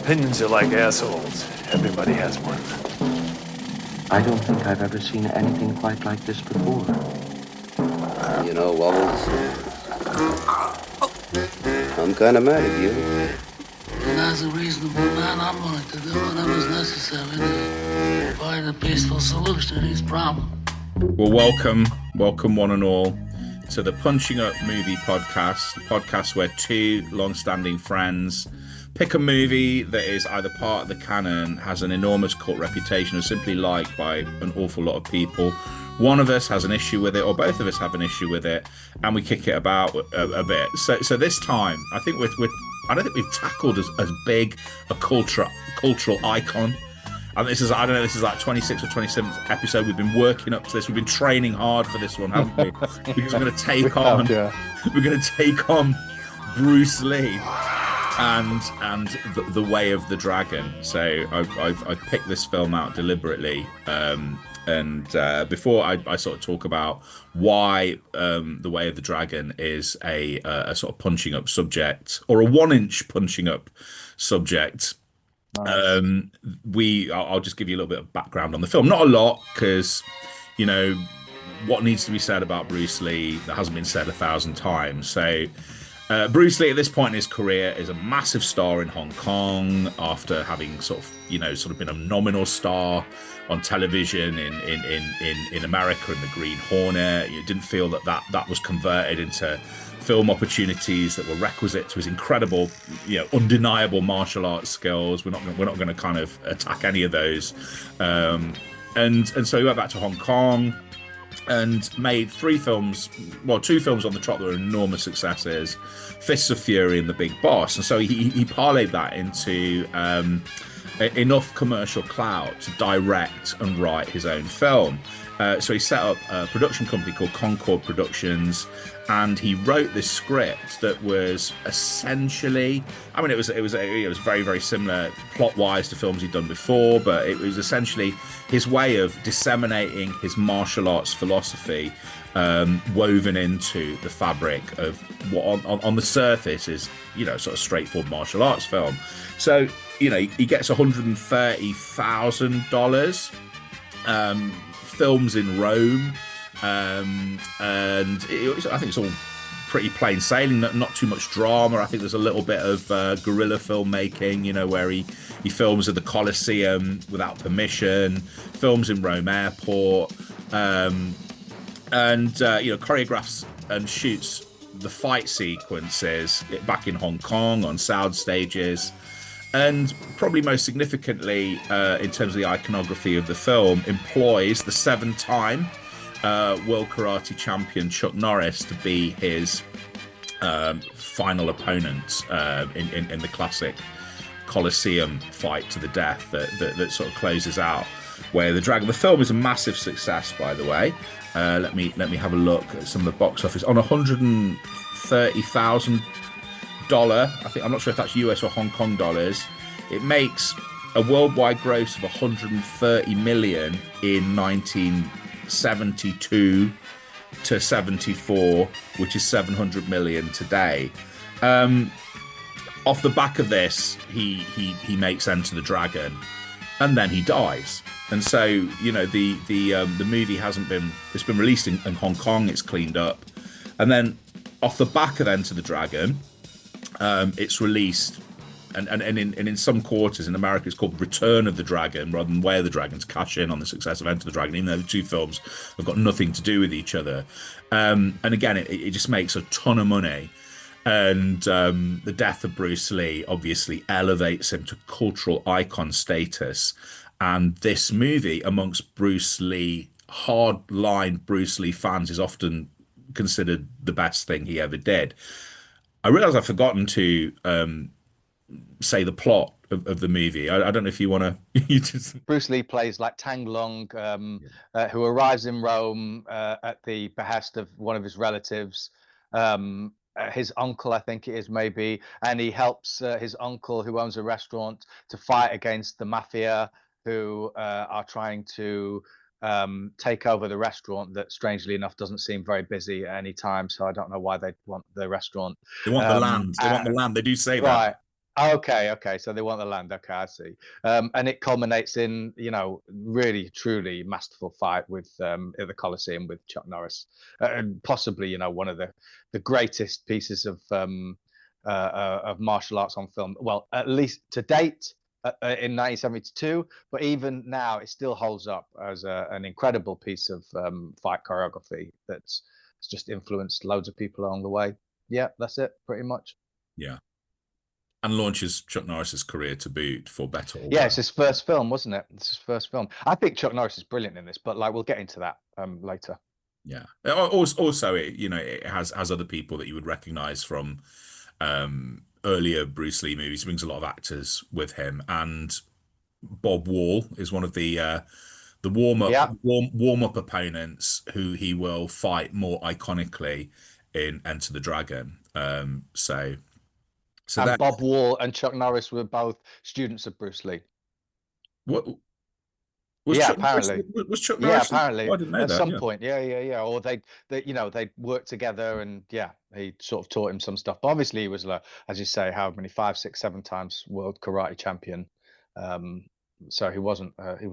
Opinions are like assholes. Everybody has one. I don't think I've ever seen anything quite like this before. You know, Wobbles, I'm kind of mad at you. And as a reasonable man, I'm willing to do whatever's necessary to find a peaceful solution to these problems. Well, welcome one and all to the Punching Up Movie Podcast, the podcast where two long-standing friends pick a movie that is either part of the canon, has an enormous cult reputation, or simply liked by an awful lot of people. One of us has an issue with it, or both of us have an issue with it, and we kick it about a bit. So this time, I think I don't think we've tackled as big a cultural icon. And this is, I don't know, this is like 26th or 27th episode. We've been working up to this. We've been training hard for this one, haven't we? Because we're going to take on Bruce Lee and the Way of the Dragon. So I've picked this film out deliberately. And before I sort of talk about why the Way of the Dragon is a sort of punching up subject, or a 1-inch punching up subject. Nice. I'll just give you a little bit of background on the film. Not a lot, because you know what needs to be said about Bruce Lee that hasn't been said 1,000 times. So Bruce Lee at this point in his career is a massive star in Hong Kong after having sort of been a nominal star on television in America in The Green Hornet. You didn't feel that was converted into film opportunities that were requisite to his incredible, undeniable martial arts skills. We're not going to kind of attack any of those. And so he went back to Hong Kong and made two films on the trot that were enormous successes: Fists of Fury and The Big Boss. And so he parlayed that into enough commercial clout to direct and write his own film. So he set up a production company called Concord Productions, and he wrote this script that was essentially, I mean, it was very, very similar plot-wise to films he'd done before, but it was essentially his way of disseminating his martial arts philosophy, woven into the fabric of what on the surface is, sort of straightforward martial arts film. So, he gets $130,000, films in Rome, and I think it's all pretty plain sailing, not too much drama. I think there's a little bit of guerrilla filmmaking, where he films at the Colosseum without permission, films in Rome airport, and choreographs and shoots the fight sequences back in Hong Kong on sound stages. And probably most significantly, in terms of the iconography of the film, employs the 7-time world karate champion Chuck Norris to be his final opponent in the classic Colosseum fight to the death that sort of closes out Way of the Dragon. The film is a massive success, by the way. Let me have a look at some of the box office. On $130,000, I think, I'm not sure if that's US or Hong Kong dollars, it makes a worldwide gross of 130 million in 1972 to 74, which is 700 million today. Off the back of this, he makes Enter the Dragon, and then he dies. And so, the movie it's been released in Hong Kong, it's cleaned up, and then off the back of Enter the Dragon, it's released, and in some quarters in America it's called Return of the Dragon rather than Way of the Dragon, to cash in on the success of Enter the Dragon, even though the two films have got nothing to do with each other. And again, it just makes a ton of money. And the death of Bruce Lee obviously elevates him to cultural icon status. And this movie, amongst Bruce Lee, hard-line Bruce Lee fans, is often considered the best thing he ever did. I realise I've forgotten to say the plot of the movie. I don't know if you want to. Bruce Lee plays like Tang Long, who arrives in Rome at the behest of one of his relatives, his uncle, I think it is, maybe, and he helps his uncle, who owns a restaurant, to fight against the mafia, who are trying to take over the restaurant that, strangely enough, doesn't seem very busy at any time. So I don't know why they want the restaurant. They want the land. They want the land. They do say right. that. Okay. So they want the land. Okay, I see. And it culminates in, really truly masterful fight with at the Colosseum with Chuck Norris, and possibly, one of the greatest pieces of martial arts on film. Well, at least to date. In 1972, but even now it still holds up as an incredible piece of fight choreography that's just influenced loads of people along the way. Yeah, that's it, pretty much. Yeah. And launches Chuck Norris's career to boot, for better or Yeah, worse. it's his first film, wasn't it? It's his first film. I think Chuck Norris is brilliant in this, but like we'll get into that later. Yeah. Also, it has other people that you would recognize from earlier Bruce Lee movies. He brings a lot of actors with him, and Bob Wall is one of the warm up opponents who he will fight more iconically in Enter the Dragon. So And that Bob Wall and Chuck Norris were both students of Bruce Lee. what was Yeah, Chuck Norris? apparently. Was Chuck Yeah, Norris? apparently Oh, I didn't know at that. some Yeah. point. Yeah. Or they worked together, and yeah, he sort of taught him some stuff. But obviously, he was, as you say, how many, 5, 6, 7 times world karate champion. Um, so he was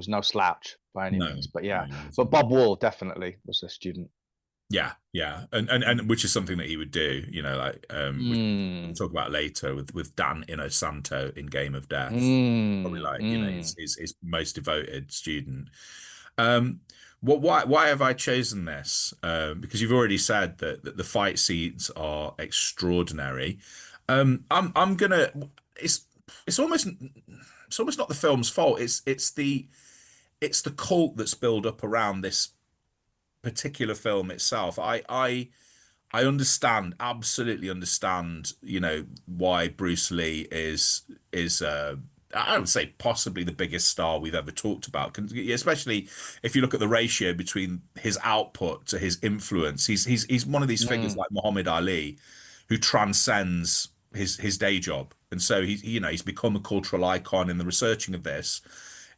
no slouch by any No, means. But no, yeah, he but wasn't. Bob Wall definitely was a student. Yeah, and which is something that he would do, which we'll Mm, talk about later with Dan Inosanto in Game of Death, probably mm, like mm. his most devoted student. Um, why have I chosen this? Because you've already said that the fight scenes are extraordinary. I'm gonna. It's it's almost it's almost not the film's fault. It's the cult that's built up around this particular film itself. I understand, absolutely understand, why Bruce Lee is I would say possibly the biggest star we've ever talked about. Especially if you look at the ratio between his output to his influence. He's one of these figures Mm, like Muhammad Ali, who transcends his day job, and so he's become a cultural icon. In the researching of this,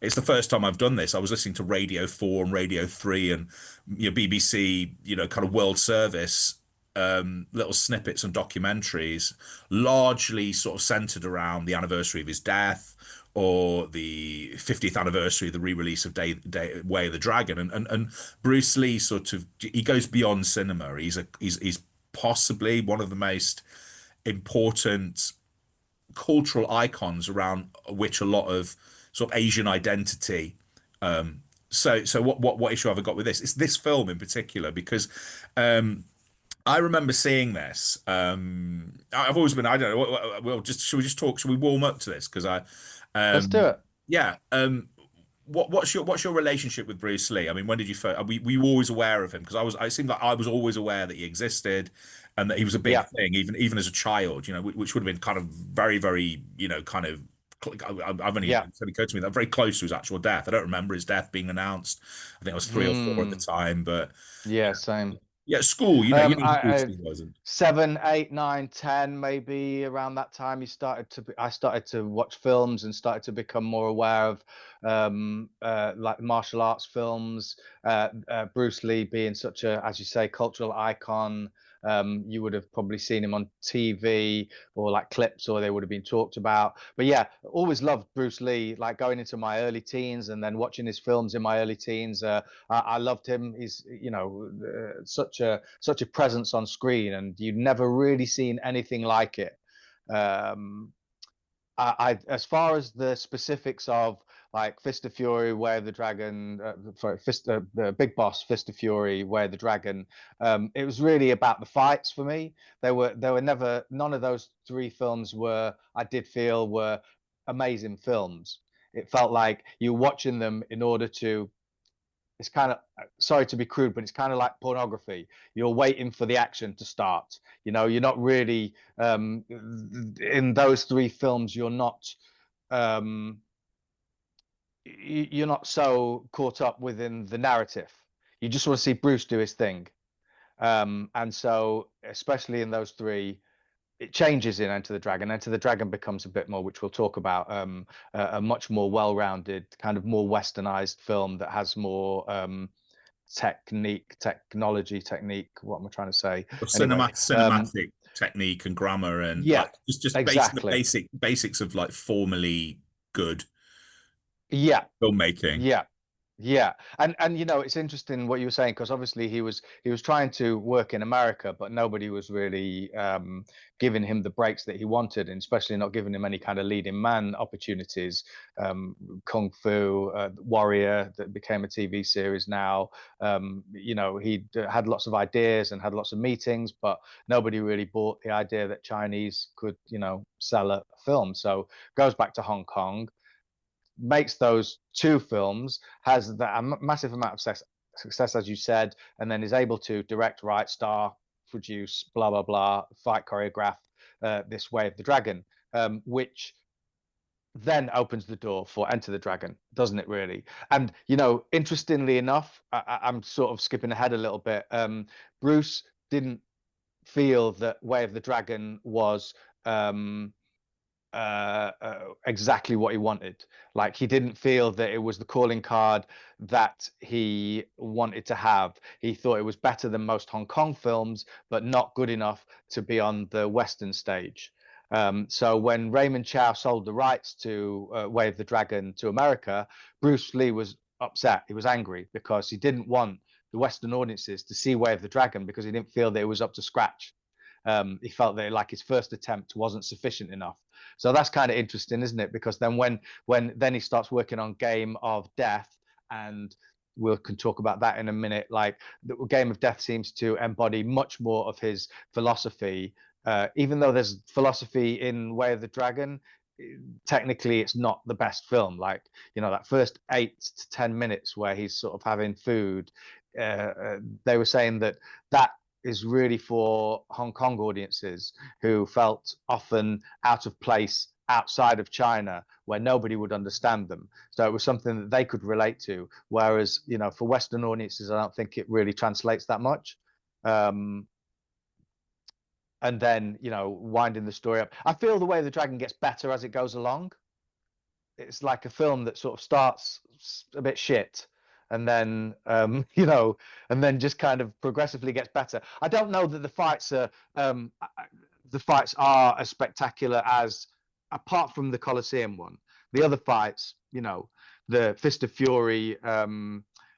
it's the first time I've done this. I was listening to Radio 4 and Radio 3 and BBC, kind of world service, little snippets and documentaries, largely sort of centered around the anniversary of his death or the 50th anniversary of the re-release of Way of the Dragon. And Bruce Lee he goes beyond cinema. He's possibly one of the most important cultural icons around which a lot of sort of Asian identity. So what issue have I got with this? It's this film in particular because I remember seeing this. I've always been. I don't know. Well, should we just talk? Should we warm up to this? Because let's do it. yeah. What's your relationship with Bruce Lee? I mean, when did you first? Were you always aware of him? Because it seemed like I was always aware that he existed and that he was a big Yeah. thing, even as a child. Which would have been kind of very, very, kind of. I've only Yeah. it's only occurred to me that very close to his actual death. I don't remember his death being announced. I think I was 3 or 4 at the Mm, time, but yeah, same. yeah, school. You know who Bruce I Lee wasn't. 7, 8, 9, 10, maybe around that time, I started to watch films and started to become more aware of like martial arts films. Bruce Lee being such a, as you say, cultural icon. You would have probably seen him on TV or like clips, or they would have been talked about. But yeah, always loved Bruce Lee. Like going into my early teens and then watching his films in my early teens. I loved him. He's such a presence on screen, and you'd never really seen anything like it. As far as the specifics of like Fist of Fury, Way of the Dragon, the Big Boss, Fist of Fury, Way of the Dragon, it was really about the fights for me. They were never, none of those 3 films I did feel were amazing films. It felt like you were watching them in order to, it's kind of, sorry to be crude, but it's kind of like pornography. You're waiting for the action to start. You're not really in those 3 films. You're not so caught up within the narrative. You just want to see Bruce do his thing. And so, especially in those 3, it changes in Enter the Dragon. Enter the Dragon becomes a bit more, which we'll talk about, a much more well-rounded, kind of more westernized film that has more technique. What am I trying to say? Or Anyway, cinematic technique and grammar and Yeah, like just exactly. basics of like formally good Yeah, filmmaking. yeah. Yeah, and it's interesting what you were saying, because obviously he was trying to work in America, but nobody was really giving him the breaks that he wanted, and especially not giving him any kind of leading man opportunities. Kung Fu Warrior, that became a TV series now. He had lots of ideas and had lots of meetings, but nobody really bought the idea that Chinese could, sell a film. So goes back to Hong Kong, makes those two films, has that massive amount of success, as you said, and then is able to direct, write, star, produce, blah blah blah, fight choreograph this Way of the Dragon, which then opens the door for Enter the Dragon, doesn't it really? And interestingly enough, I'm sort of skipping ahead a little bit. Bruce didn't feel that Way of the Dragon was exactly what he wanted. Like, he didn't feel that it was the calling card that he wanted to have. He thought it was better than most Hong Kong films, but not good enough to be on the Western stage. So when Raymond Chow sold the rights to Way of the Dragon to America, Bruce Lee was upset. He was angry because he didn't want the Western audiences to see Way of the Dragon, because he didn't feel that it was up to scratch. He felt that like his first attempt wasn't sufficient enough. So that's kind of interesting, isn't it? Because then when then he starts working on Game of Death, and we can talk about that in a minute. Like, the Game of Death seems to embody much more of his philosophy. Even though there's philosophy in Way of the Dragon, technically it's not the best film. Like, that first 8 to 10 minutes where he's sort of having food, they were saying that is really for Hong Kong audiences who felt often out of place outside of China, where nobody would understand them. So it was something that they could relate to. Whereas, for Western audiences, I don't think it really translates that much. And then, winding the story up, I feel the Way of the Dragon gets better as it goes along. It's like a film that sort of starts a bit shit, and then and then just kind of progressively gets better. I don't know that the fights are as spectacular as, apart from the Colosseum one, the other fights, the Fist of Fury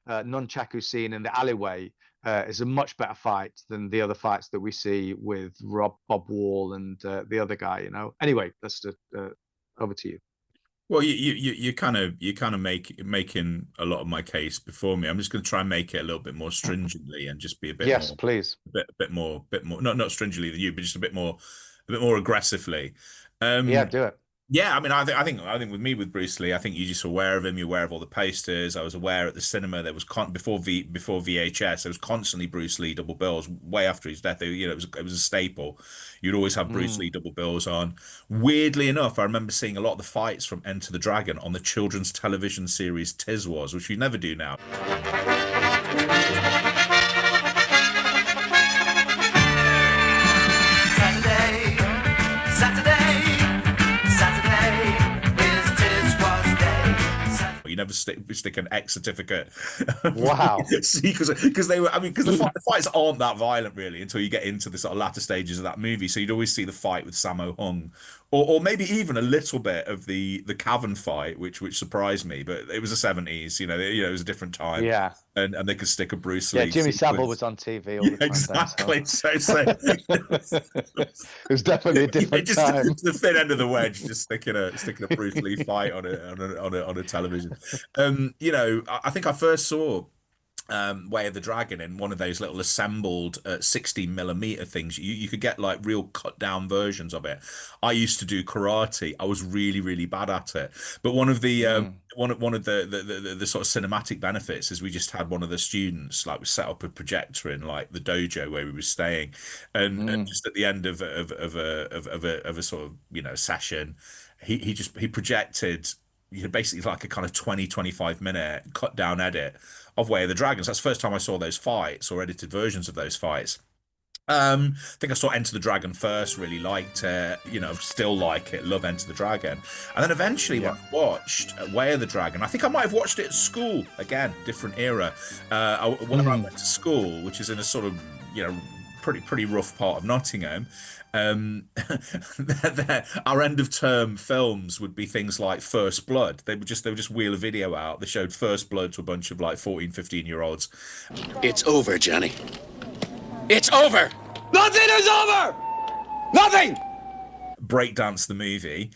nunchaku scene in the alleyway is a much better fight than the other fights that we see with Bob Wall and the other guy. Anyway, that's just over to you. Well, you kind of making a lot of my case before me. I'm just going to try and make it a little bit more stringently and just be a bit Yes, more, please. bit more, not stringently than you, but just a bit more aggressively. Yeah, do it. Yeah, I mean, I think with me with Bruce Lee, I think you're just aware of him. You're aware of all the posters. I was aware at the cinema there was before VHS, there was constantly Bruce Lee double bills. Way after his death, it was a staple. You'd always have Bruce Lee double bills on. Weirdly enough, I remember seeing a lot of the fights from Enter the Dragon on the children's television series Tiz Wars, which you never do now. You never stick an X certificate. Wow. See, because they were, because the fights aren't that violent really until you get into the sort of latter stages of that movie. So you'd always see the fight with Sammo Hung, or maybe even a little bit of the cavern fight, which surprised me. But it was the 70s, it was a different time. Yeah. And they could stick a Bruce Lee. Yeah, Jimmy Savile was on TV all the time. Exactly. Then, so it was definitely a different time. The thin end of the wedge, just sticking a Bruce Lee fight on a television. I think I first saw Way of the Dragon in one of those little assembled 16mm things. You could get like real cut down versions of it. I used to do karate. I was really, really bad at it. But one of the one of the sort of cinematic benefits is we just had one of the students like we set up a projector in like the dojo where we were staying, and just at the end of a sort of session, he projected basically like a kind of 20-25 minute cut down edit of Way of the Dragons. That's the first time I saw those fights or edited versions of those fights. I think I saw Enter the Dragon first, really liked it, still like it, love Enter the Dragon. And then eventually when I watched Way of the Dragon, I think I might have watched it at school, again, different era. When I went to school, which is in a sort of, pretty rough part of Nottingham. Our end of term films would be things like First Blood. They would just wheel a video out. They showed First Blood to a bunch of like 14, 15-year olds. It's over, Johnny. It's over! Nothing is over! Nothing! Breakdance the movie.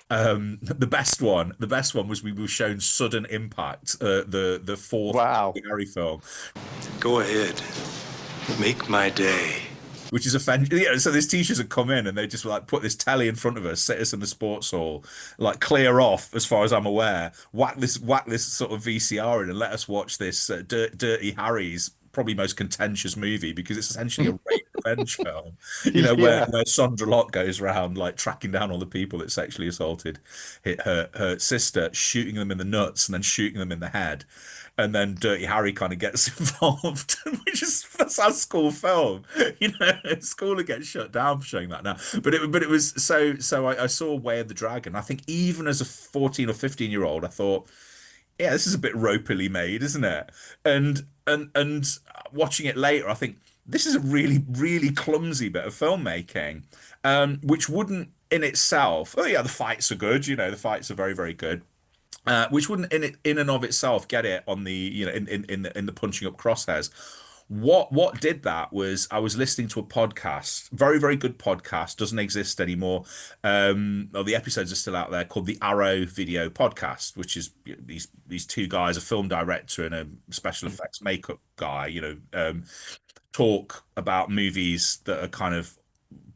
The best one was we were shown Sudden Impact, the fourth Harry film, Go ahead. Make my day. which is offensive. Yeah, so these teachers had come in and they just like put this telly in front of us, sit us in the sports hall, like clear off, as far as I'm aware, whack this sort of VCR in and let us watch this Dirty Harry's probably most contentious movie, because it's essentially a rape revenge film, where Sandra Locke goes around like tracking down all the people that sexually assaulted her sister, shooting them in the nuts and then shooting them in the head. And then Dirty Harry kind of gets involved, that's our school film. School will get shut down for showing that now. But it was so I saw Way of the Dragon. I think even as a 14 or 15-year-old, I thought, yeah, this is a bit ropily made, isn't it? And watching it later, I think this is a really, really clumsy bit of filmmaking, which wouldn't in itself. Oh yeah, the fights are good. The fights are very, very good. Which wouldn't in and of itself get it on the in the punching up crosshairs. What did that was I was listening to a podcast, very, very good podcast, doesn't exist anymore. Well, the episodes are still out there, called the Arrow Video Podcast, which is these two guys, a film director and a special effects makeup guy, talk about movies that are kind of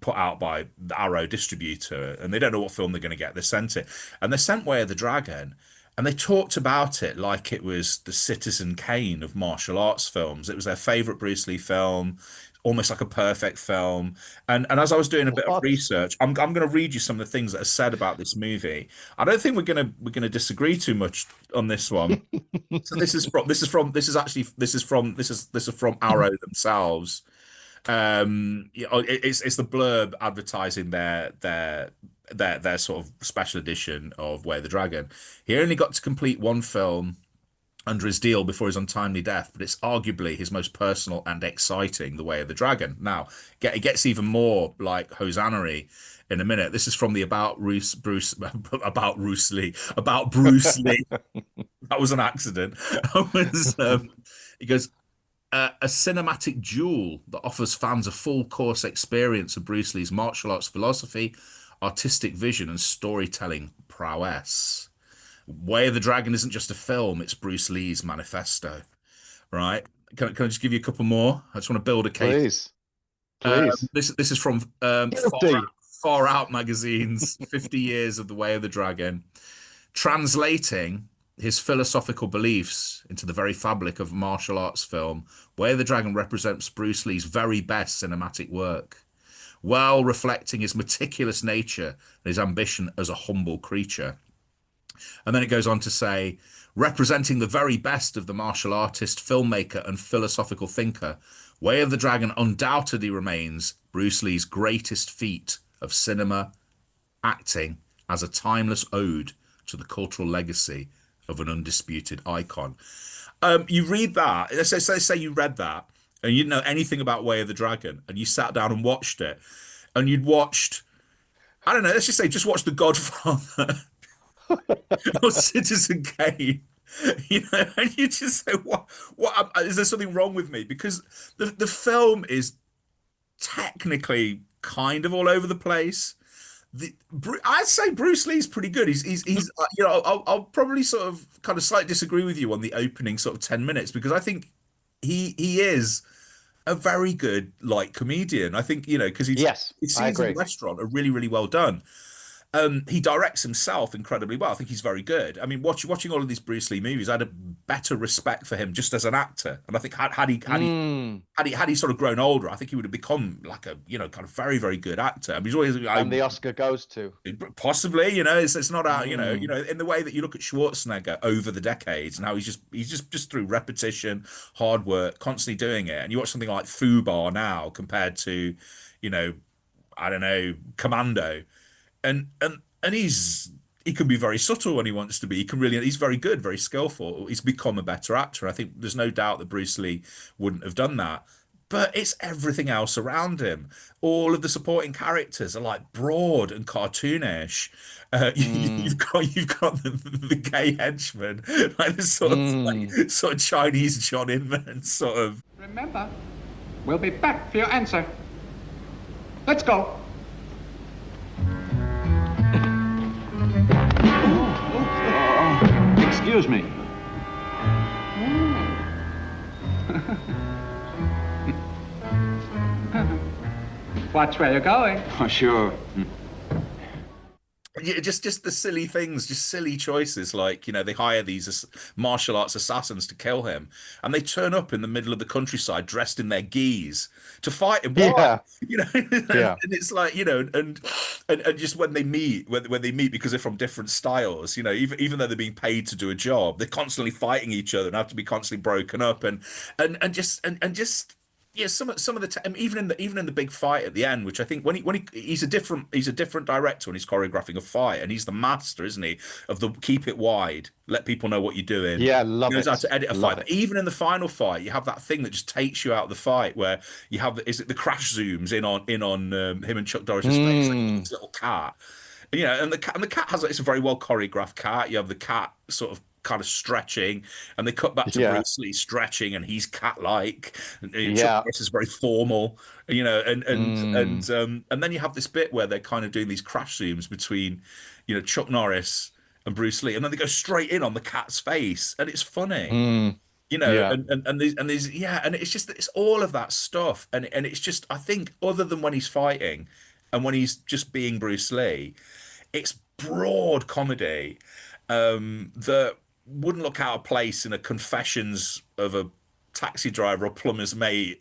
put out by the Arrow distributor, and they don't know what film they're going to get. They're sent it, and they sent Way of the Dragon. And they talked about it like it was the Citizen Kane of martial arts films. It was their favorite Bruce Lee film, almost like a perfect film. And as I was doing a bit of research, I'm going to read you some of the things that are said about this movie. I don't think we're going to disagree too much on this one. So this is from Arrow themselves. It's the blurb advertising their sort of special edition of Way of the Dragon. He only got to complete one film under his deal before his untimely death, but it's arguably his most personal and exciting, The Way of the Dragon. Now, it gets even more like hosanna-y in a minute. This is from the about Bruce Lee. That was an accident. He goes, a cinematic jewel that offers fans a full course experience of Bruce Lee's martial arts philosophy, artistic vision, and storytelling prowess. Way of the Dragon isn't just a film, it's Bruce Lee's manifesto. Right? Can I just give you a couple more? I just want to build a case. Please. This is from Far Out Magazine's 50 Years of the Way of the Dragon. Translating his philosophical beliefs into the very fabric of martial arts film, Way of the Dragon represents Bruce Lee's very best cinematic work, while reflecting his meticulous nature and his ambition as a humble creature. And then it goes on to say, representing the very best of the martial artist, filmmaker, and philosophical thinker, Way of the Dragon undoubtedly remains Bruce Lee's greatest feat of cinema acting as a timeless ode to the cultural legacy of an undisputed icon. You read that, let's say you read that, and you didn't know anything about Way of the Dragon, and you sat down and watched it, and you'd watched, I don't know, let's just say, just watch The Godfather or Citizen Kane, and you just say, what is there something wrong with me? Because the film is technically kind of all over the place. I'd say Bruce Lee's pretty good. He's I'll probably sort of kind of slightly disagree with you on the opening sort of 10 minutes, because I think he is a very good comedian. I think, because his scenes in the restaurant are really, really well done. He directs himself incredibly well. I think he's very good. I mean, watching all of these Bruce Lee movies, I had a better respect for him just as an actor. And I think had he sort of grown older, I think he would have become like a kind of very, very good actor. I mean, he's always and the Oscar goes to possibly. It's not out. In the way that you look at Schwarzenegger over the decades and how he's just through repetition, hard work, constantly doing it. And you watch something like Fubar now compared to, I don't know, Commando. And he's he can be very subtle when he wants to be. He's very good, very skillful. He's become a better actor. I think there's no doubt that Bruce Lee wouldn't have done that. But it's everything else around him. All of the supporting characters are like broad and cartoonish. You've got the gay henchman, like this sort of Chinese John Inman sort of. Remember, we'll be back for your answer. Let's go. Excuse me. Watch where you're going. Oh, sure. Yeah, just the silly things, just silly choices. Like, they hire these martial arts assassins to kill him, and they turn up in the middle of the countryside dressed in their gis to fight him. Why? Yeah. And it's like, and just when they meet, when they meet because they're from different styles, even though they're being paid to do a job, they're constantly fighting each other and have to be constantly broken up, and just. Yeah, some of the even in the big fight at the end, which I think he's a different director when he's choreographing a fight, and he's the master, isn't he, of the keep it wide, let people know what you're doing. Yeah, love he knows it. how to edit a fight. But even in the final fight, you have that thing that just takes you out of the fight, where you have the crash zooms in on him and Chuck Norris's face, like this little cat, and the cat has it's a very well choreographed cat. You have the cat sort of kind of stretching, and they cut back to Bruce Lee stretching, and he's cat-like. Chuck Norris is very formal, and then you have this bit where they're kind of doing these crash zooms between, Chuck Norris and Bruce Lee, and then they go straight in on the cat's face, and it's funny. And it's all of that stuff, and it's just, I think, other than when he's fighting and when he's just being Bruce Lee, it's broad comedy that wouldn't look out of place in a Confessions of a Taxi Driver or Plumber's Mate.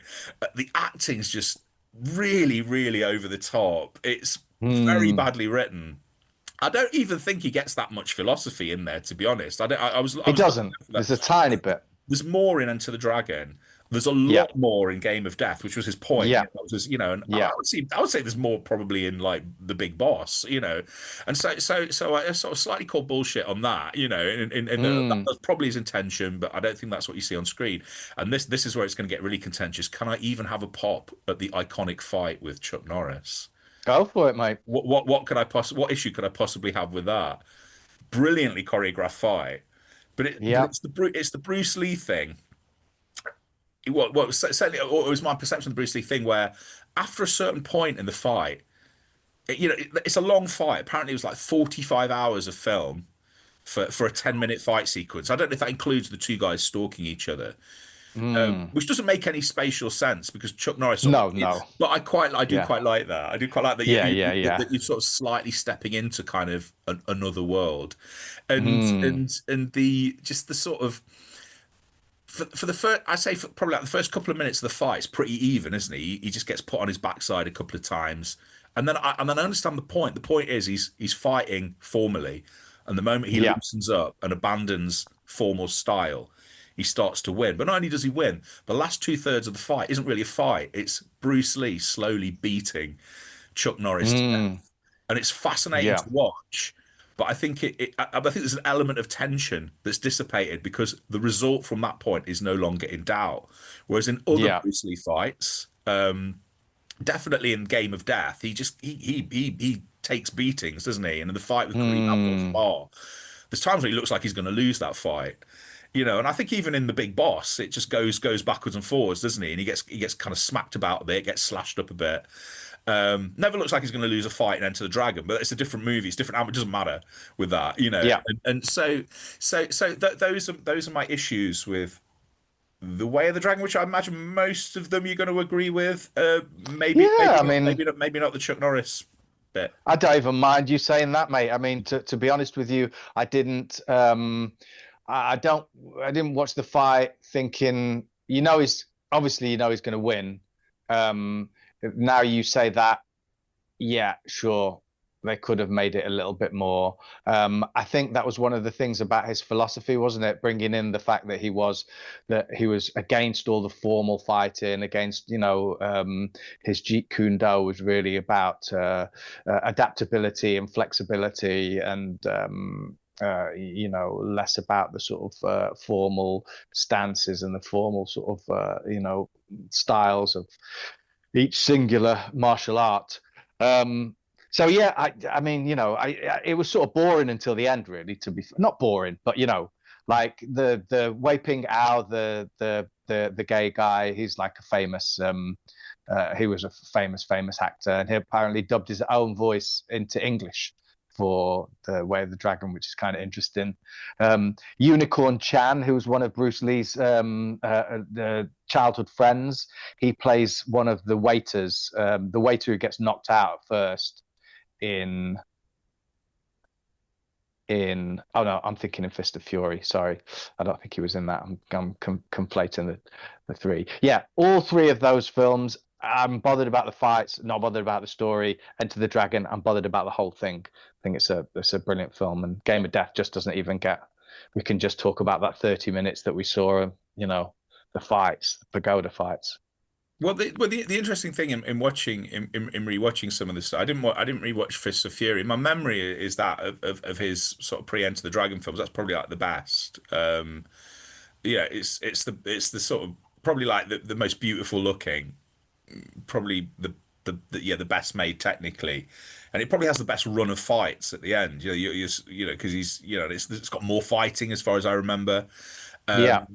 The acting's just really, really over the top. It's very badly written. I don't even think he gets that much philosophy in there, to be honest. He doesn't. There's a tiny bit. There's more in Enter the Dragon. There's a lot more in Game of Death, which was his point. Yeah. I would say there's more probably in like The Big Boss, and so I sort of slightly call bullshit on that, that's probably his intention, but I don't think that's what you see on screen. And this is where it's going to get really contentious. Can I even have a pop at the iconic fight with Chuck Norris? Go for it, mate. What issue could I possibly have with that? Brilliantly choreographed fight, but it's the Bruce Lee thing. Certainly, it was my perception of the Bruce Lee thing, where after a certain point in the fight, it's a long fight. Apparently, it was like 45 hours of film for a 10-minute fight sequence. I don't know if that includes the two guys stalking each other, which doesn't make any spatial sense because Chuck Norris. No. But I do quite like that. I do quite like that. That you're sort of slightly stepping into kind of another world, and the sort of. For the first, I say probably like the first couple of minutes of the fight, it's pretty even, isn't he? He just gets put on his backside a couple of times, and then I understand the point. The point is he's fighting formally, and the moment he loosens up and abandons formal style, he starts to win. But not only does he win, the last 2/3 of the fight isn't really a fight. It's Bruce Lee slowly beating Chuck Norris to death, and it's fascinating to watch. But I think I think there's an element of tension that's dissipated because the result from that point is no longer in doubt. Whereas in other Bruce Lee fights, definitely in Game of Death, he takes beatings, doesn't he? And in the fight with Kareem Abdul-Jabbar, there's times where he looks like he's going to lose that fight. And I think even in The Big Boss, it just goes backwards and forwards, doesn't he? And he gets kind of smacked about a bit, gets slashed up a bit. Never looks like he's going to lose a fight and Enter the Dragon, but it's a different movie. It's different. It doesn't matter with that, And so those are my issues with The Way of the Dragon, which I imagine most of them you're going to agree with. Maybe not the Chuck Norris bit. I don't even mind you saying that, mate. I mean, to be honest with you, I didn't. I didn't watch the fight thinking, he's going to win. Now you say that, yeah, sure. they could have made it a little bit more. I think that was one of the things about his philosophy, wasn't it? Bringing in the fact that he was against all the formal fighting, against, his Jeet Kune Do was really about adaptability and flexibility, and less about the sort of formal stances and the formal sort of styles of each singular martial art. So yeah, I mean, it was sort of boring until the end, really. To be not boring, but like the Wei Ping Ao, the gay guy, he's like a famous. He was a famous actor, and he apparently dubbed his own voice into English for the Way of the Dragon, which is kind of interesting. Unicorn Chan, who was one of Bruce Lee's childhood friends, he plays one of the waiters, the waiter who gets knocked out first in oh no, I'm thinking in Fist of Fury. Sorry, I don't think he was in that. I'm conflating the three. Yeah, all three of those films. I'm bothered about the fights, not bothered about the story. Enter the Dragon, I'm bothered about the whole thing. I think it's a brilliant film, and Game of Death just doesn't even get. We can just talk about that 30 minutes that we saw, the fights, the pagoda fights. Well, the interesting thing in watching in rewatching some of this, I didn't rewatch Fists of Fury. My memory is that of his sort of pre-Enter the Dragon films. That's probably like the best. It's the sort of probably like the most beautiful looking, probably the best made technically, and it probably has the best run of fights at the end. Because he's it's got more fighting as far as I remember. I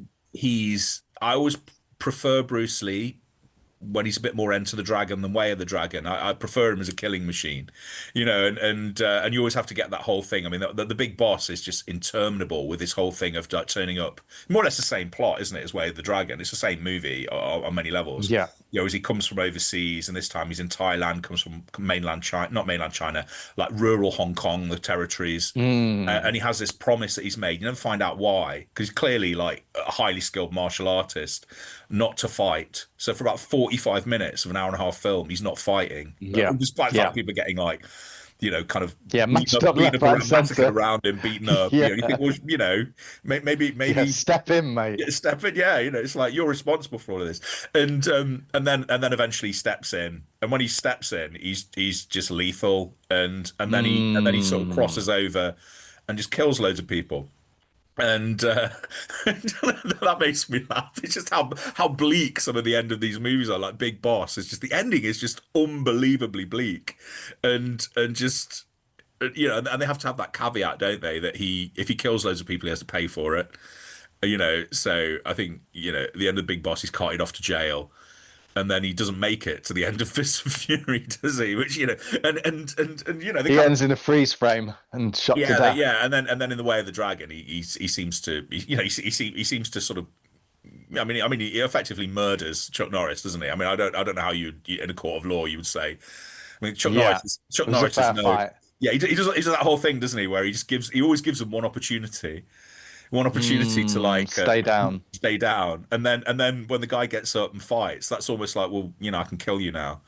always prefer Bruce Lee when he's a bit more Enter the Dragon than Way of the Dragon. I prefer him as a killing machine, and you always have to get that whole thing. I mean, the big boss is just interminable with this whole thing of like, turning up. More or less the same plot, isn't it, as Way of the Dragon? It's the same movie on many levels. Yeah. As he comes from overseas, and this time he's in Thailand, comes from mainland China, not mainland China, like rural Hong Kong, the territories. And he has this promise that he's made. You never find out why, because he's clearly like a highly skilled martial artist, not to fight. So for about 45 minutes of an hour and a half film, he's not fighting. Despite the fact people are getting like, kind of massacred around him, beaten up. You think, well, maybe step in, mate. Step in, it's like you're responsible for all of this, and then eventually steps in, and when he steps in, he's just lethal, and then he sort of crosses over, and just kills loads of people. And that makes me laugh. It's just how bleak some of the end of these movies are. Like Big Boss, it's just the ending is just unbelievably bleak, and just and they have to have that caveat, don't they? That if he kills loads of people, he has to pay for it. So I think the end of Big Boss, he's carted off to jail. And then he doesn't make it to the end of Fist of Fury, does he? Which and he ends in a freeze frame and shot to death. And then in the Way of the Dragon, he seems to he seems to sort of. I mean, he effectively murders Chuck Norris, doesn't he? I mean, I don't know how you in a court of law you would say. I mean, Chuck Norris is no. Fight. Yeah, he does that whole thing, doesn't he? Where he always gives them one opportunity to like stay down, and then when the guy gets up and fights, that's almost like, well, I can kill you now.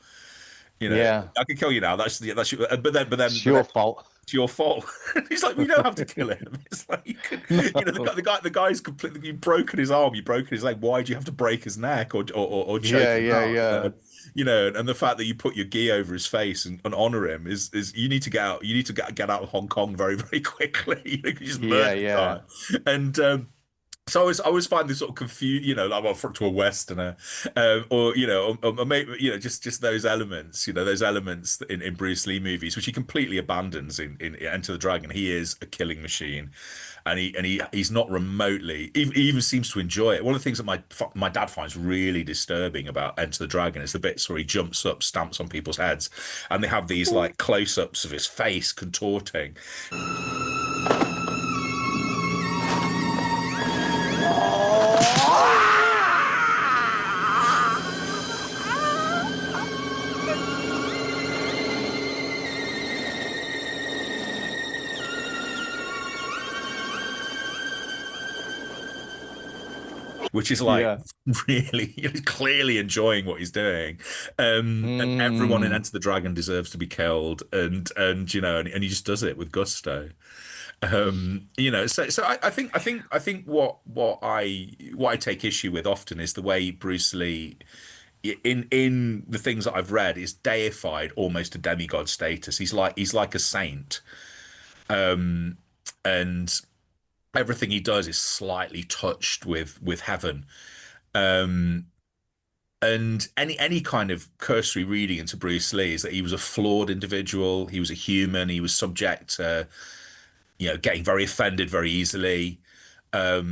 I can kill you now. That's your, it's your fault. It's your fault. He's like, we don't have to kill him. It's like you could, the guy's completely. You've broken his arm, you've broken his leg. Why do you have to break his neck or choke him out? And the fact that you put your gi over his face and honor him is you need to get out. You need to get out of Hong Kong very, very quickly. You just murder the guy. And so I always find this sort of confused, like to a Westerner, or maybe just those elements, those elements in Bruce Lee movies, which he completely abandons in Enter the Dragon. He is a killing machine, and he's not remotely. He even seems to enjoy it. One of the things that my dad finds really disturbing about Enter the Dragon is the bits where he jumps up, stamps on people's heads, and they have these like close-ups of his face contorting. which is like really clearly enjoying what he's doing. And everyone in Enter the Dragon deserves to be killed, and and he just does it with gusto. So I think what I take issue with often is the way Bruce Lee in the things that I've read is deified almost to demigod status. He's like a saint. And everything he does is slightly touched with heaven. And any kind of cursory reading into Bruce Lee is that he was a flawed individual. He was a human. He was subject to getting very offended very easily. I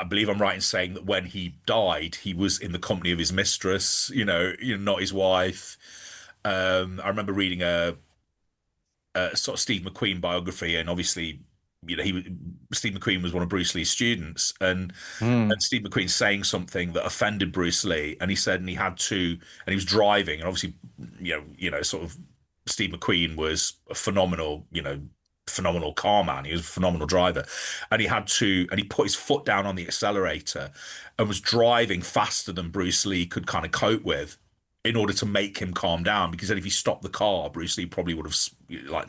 believe I'm right in saying that when he died, he was in the company of his mistress, not his wife. I remember reading a sort of Steve McQueen biography, and obviously, Steve McQueen was one of Bruce Lee's students, and Steve McQueen saying something that offended Bruce Lee, and he said, and he was driving, and obviously, sort of Steve McQueen was a phenomenal car man. He was a phenomenal driver, and he put his foot down on the accelerator and was driving faster than Bruce Lee could kind of cope with in order to make him calm down, because then if he stopped the car, Bruce Lee probably would have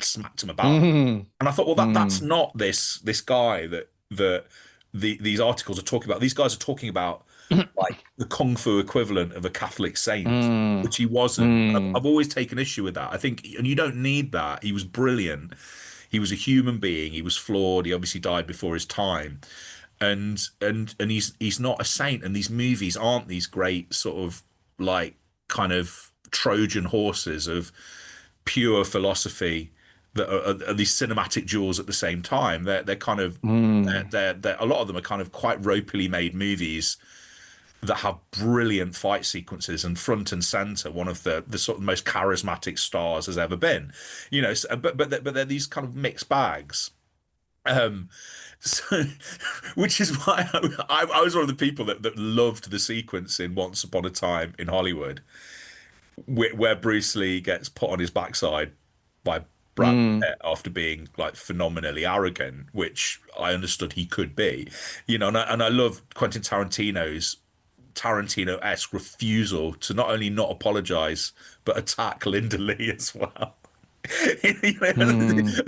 smacked him about. And I thought, well, that's not this guy that these articles are talking about. These guys are talking about like the kung fu equivalent of a Catholic saint, which he wasn't. I've always taken issue with that. I think, and you don't need that. He was brilliant. He was a human being. He was flawed. He obviously died before his time, and he's not a saint. And these movies aren't these great sort of like kind of Trojan horses of pure philosophy that are these cinematic jewels at the same time. They're kind of they're a lot of them are kind of quite ropily made movies that have brilliant fight sequences, and front and center one of the sort of most charismatic stars has ever been, but they're these kind of mixed bags. So, which is why I was one of the people that loved the sequence in Once Upon a Time in Hollywood, where Bruce Lee gets put on his backside by Brad Pitt after being like phenomenally arrogant, which I understood he could be, and I love Quentin Tarantino-esque refusal to not only not apologize but attack Linda Lee as well.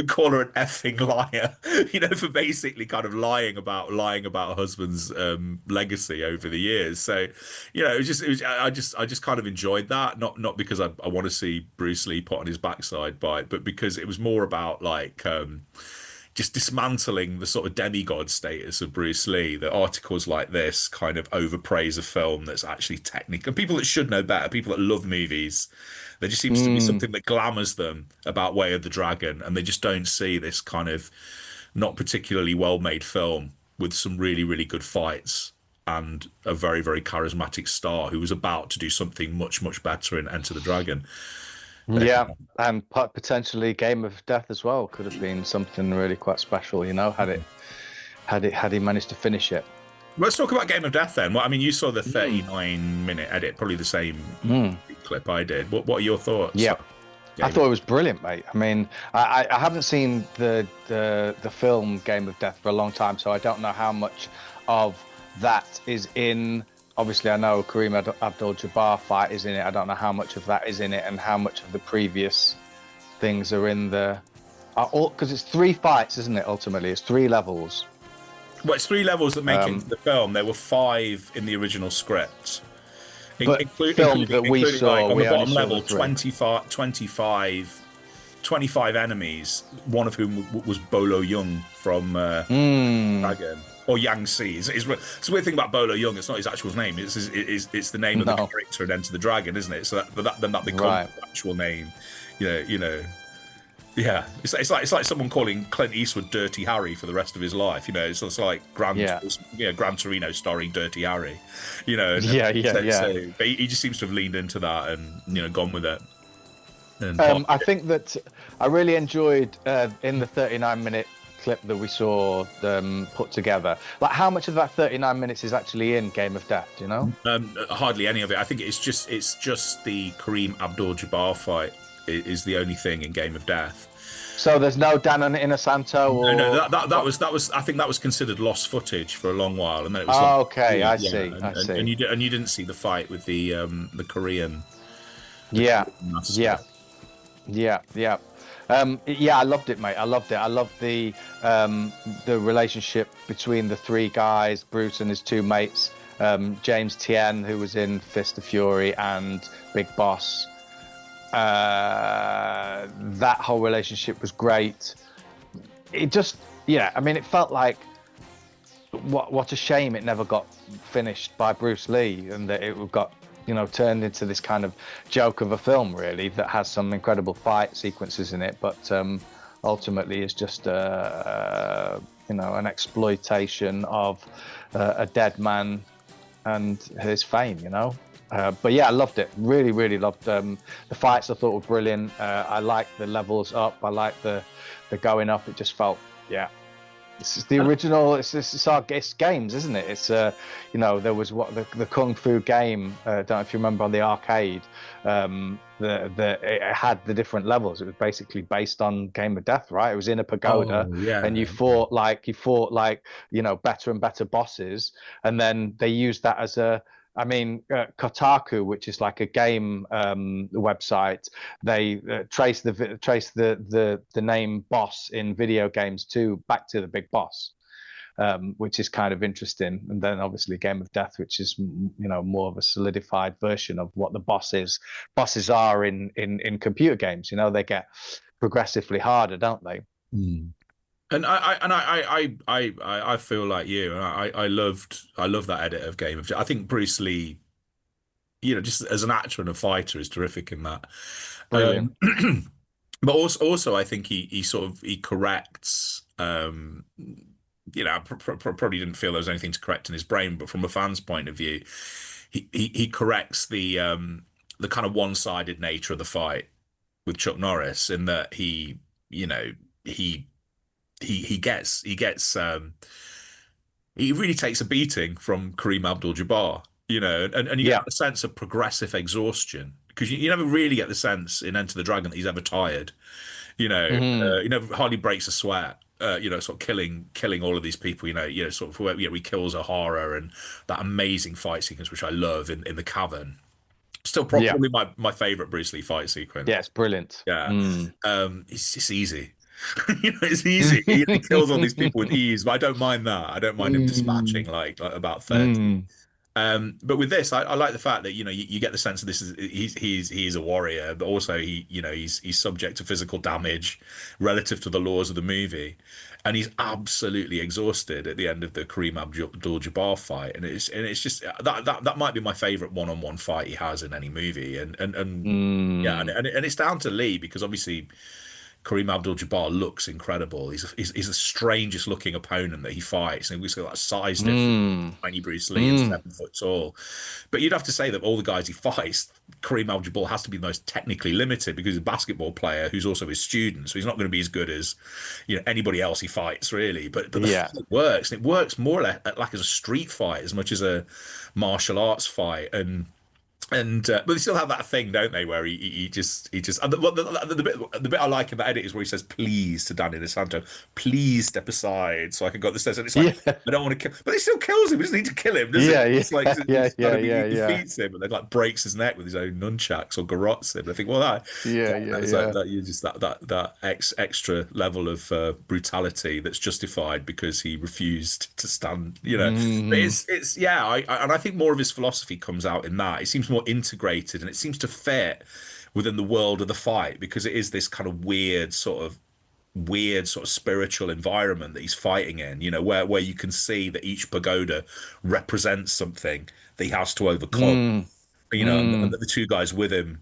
Call her an effing liar, for basically kind of lying about her husband's legacy over the years. So, I just kind of enjoyed that, not because I want to see Bruce Lee put on his backside but because it was more about like just dismantling the sort of demigod status of Bruce Lee. That articles like this kind of overpraise a film that's actually technical, and people that should know better, people that love movies, there just seems to be something that glamours them about Way of the Dragon, and they just don't see this kind of not particularly well-made film with some really, really good fights and a very, very charismatic star who was about to do something much, much better in Enter the Dragon. Yeah, and potentially Game of Death as well could have been something really quite special, had he managed to finish it. Let's talk about Game of Death then. Well, I mean, you saw the 39-minute edit, probably the same clip I did. What are your thoughts? Yeah, I thought it was brilliant, mate. I mean, I haven't seen the film Game of Death for a long time, so I don't know how much of that is in. Obviously, I know Kareem Abdul-Jabbar fight is in it. I don't know how much of that is in it and how much of the previous things are in the. Because it's 3 fights, isn't it? Ultimately, it's 3 levels. Well, it's 3 levels that make it into the film. There were 5 in the original script. But film that we saw, like, on we the bottom only level, saw the 25 enemies, one of whom was Bolo Young from Dragon. Or Yangtze. It's a weird thing about Bolo Young. It's not his actual name. It's the name of the character in Enter the Dragon, isn't it? So that becomes his actual name. Yeah. It's like someone calling Clint Eastwood Dirty Harry for the rest of his life. It's like Gran Torino starring Dirty Harry. So, but he just seems to have leaned into that and gone with it. And I think that I really enjoyed in the 39-minute clip that we saw them put together. Like, how much of that 39 minutes is actually in Game of Death? Do you know? Hardly any of it. I think it's just the Kareem Abdul-Jabbar fight is the only thing in Game of Death. So there's no Dan and Inosanto or No, that was I think that was considered lost footage for a long while, and then it was Oh, okay, I yeah, see. I see. and you didn't see the fight with the Korean. Yeah, Korean master. yeah, yeah, yeah. Yeah, I loved it, mate. I loved it. I loved the relationship between the three guys, Bruce and his two mates, James Tien, who was in Fist of Fury, and Big Boss. That whole relationship was great. It just, yeah, I mean, it felt like what a shame it never got finished by Bruce Lee, and that it got, you know, turned into this kind of joke of a film, really, that has some incredible fight sequences in it, but ultimately is just you know, an exploitation of a dead man and his fame, you know. But yeah, I loved it. Really, really loved the fights. I thought were brilliant. I liked the levels up. I liked the going up. It just felt, yeah. This is the original. It's our games, isn't it? It's you know, there was the Kung Fu game. Don't know if you remember on the arcade. It had the different levels. It was basically based on Game of Death, right? It was in a pagoda, and you fought like you know, better and better bosses, and then they used that as a. I mean, Kotaku, which is like a game website, they trace the name boss in video games back to the big boss, which is kind of interesting. And then obviously Game of Death, which is, you know, more of a solidified version of what the bosses are in computer games. You know, they get progressively harder, don't they? Mm. And I feel like you. I love that edit of Game of Death. I think Bruce Lee, you know, just as an actor and a fighter, is terrific in that. Brilliant. But also I think he corrects. You know, probably didn't feel there was anything to correct in his brain, but from a fan's point of view, he corrects the kind of one-sided nature of the fight with Chuck Norris, in that he really takes a beating from Kareem Abdul-Jabbar, you know, and you get a sense of progressive exhaustion, because you never really get the sense in Enter the Dragon that he's ever tired, you know. You know, hardly breaks a sweat, you know, sort of killing all of these people, you know, sort of where he kills O'Hara, and that amazing fight sequence, which I love in the cavern. Still probably my favorite Bruce Lee fight sequence. Yeah, it's brilliant. Yeah. It's just easy. You know, it's easy. He kills all these people with ease, but I don't mind that. I don't mind him dispatching like about 30. But with this, I like the fact that, you know, you get the sense of this is he's a warrior, but also he's subject to physical damage relative to the laws of the movie, and he's absolutely exhausted at the end of the Kareem Abdul-Jabbar fight, and it's just that might be my favorite one-on-one fight he has in any movie, and yeah, and it's down to Lee, because obviously Kareem Abdul-Jabbar looks incredible. He's the strangest looking opponent that he fights, and we've got that size difference. Tiny Bruce Lee is 7 foot tall, but you'd have to say that all the guys he fights, Kareem Abdul-Jabbar has to be the most technically limited, because he's a basketball player who's also his student, so he's not going to be as good as, you know, anybody else he fights, really. But the fight works, and it works more or less like as a street fight as much as a martial arts fight, but they still have that thing, don't they, where he just and the bit I like in that edit is where he says please to Danny DeSanto, please step aside so I can go up the stairs, and it's like, I don't want to kill, but he still kills him. He doesn't need to kill him, does he? It's like, he defeats him and then like breaks his neck with his own nunchucks or garrots him. I think, well, that extra level of brutality that's justified because he refused to stand, you know. But it's I think more of his philosophy comes out in that. It seems more integrated, and it seems to fit within the world of the fight, because it is this kind of weird sort of spiritual environment that he's fighting in, you know, where you can see that each pagoda represents something that he has to overcome, you know, and the two guys with him